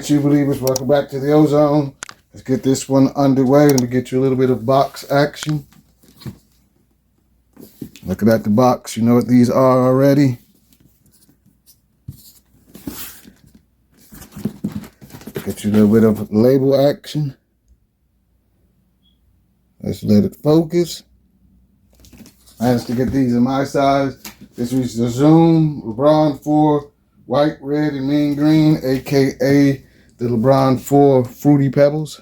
shoe believers, welcome back to the Ozone. Let's get this one underway. Let me get you a little bit of box action. Looking at the box, you know what these are already. Get you a little bit of label action. Let's let it focus. I managed to get these in my size. This is the Zoom Lebron 4 white, red, and mean green, aka the Lebron 4 Fruity Pebbles.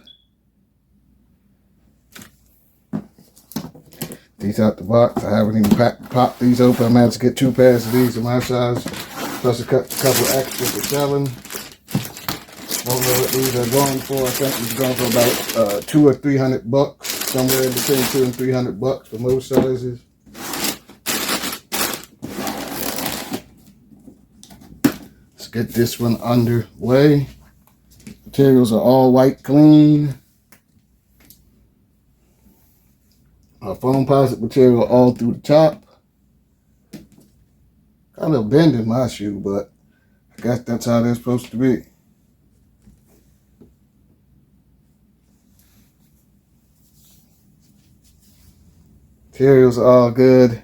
These out the box. I haven't even popped these open. I managed to get 2 pairs of these in my size, plus a couple extras for selling. Don't know what these are going for. I think these are going for about $200 or $300, somewhere in between $200 and $300 for most sizes. Let's get this one underway. Materials are all white clean. Foam posit material all through the top. Kind of bend in my shoe, but I guess that's how they're supposed to be. Materials are all good.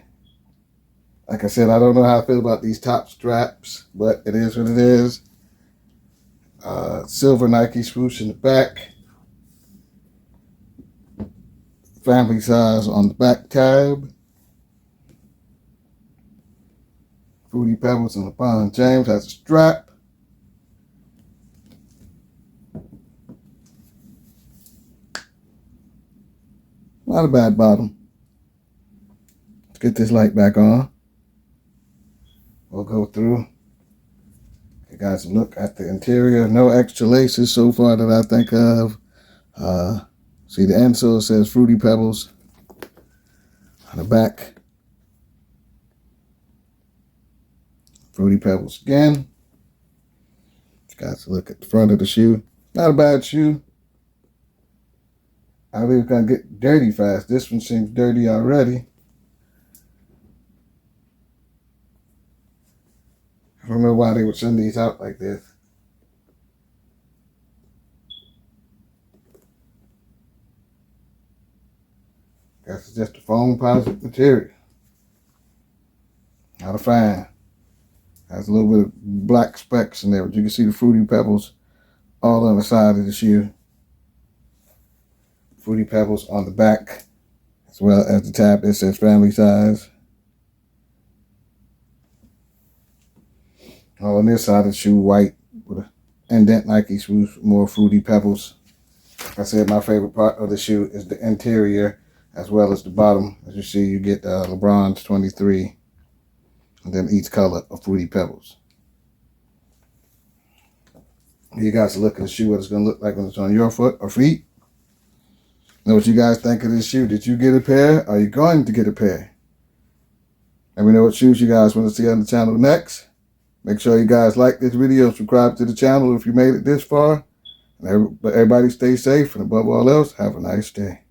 Like I said, I don't know how I feel about these top straps, but it is what it is. Silver Nike swoosh in the back. Family size on the back tab. Fruity Pebbles and LeBron James has a strap. Not a bad bottom. Let's get this light back on. We'll go through. You guys look at the interior. No extra laces so far that I think of. See, the insole says Fruity Pebbles. On the back, Fruity Pebbles again. You guys look at the front of the shoe. Not a bad shoe. I believe it's going to get dirty fast. This one seems dirty already. I don't know why they would send these out like this. Guess it's just a foam posit material. Not a fan. Has a little bit of black specks in there, but you can see the Fruity Pebbles all on the side of the shoe. Fruity Pebbles on the back, as well as the tab. It says family size. All on this side of the shoe, white with an indent Nike swoosh, more Fruity Pebbles. Like I said, my favorite part of the shoe is the interior, as well as the bottom. As you see, you get Lebrons 23, and then each color of Fruity Pebbles. You guys look at the shoe, what it's going to look like when it's on your foot or feet. Know what you guys think of this shoe. Did you get a pair? Are you going to get a pair? Let me know what shoes you guys want to see on the channel next. Make sure you guys like this video, subscribe to the channel if you made it this far. And everybody stay safe, and above all else, have a nice day.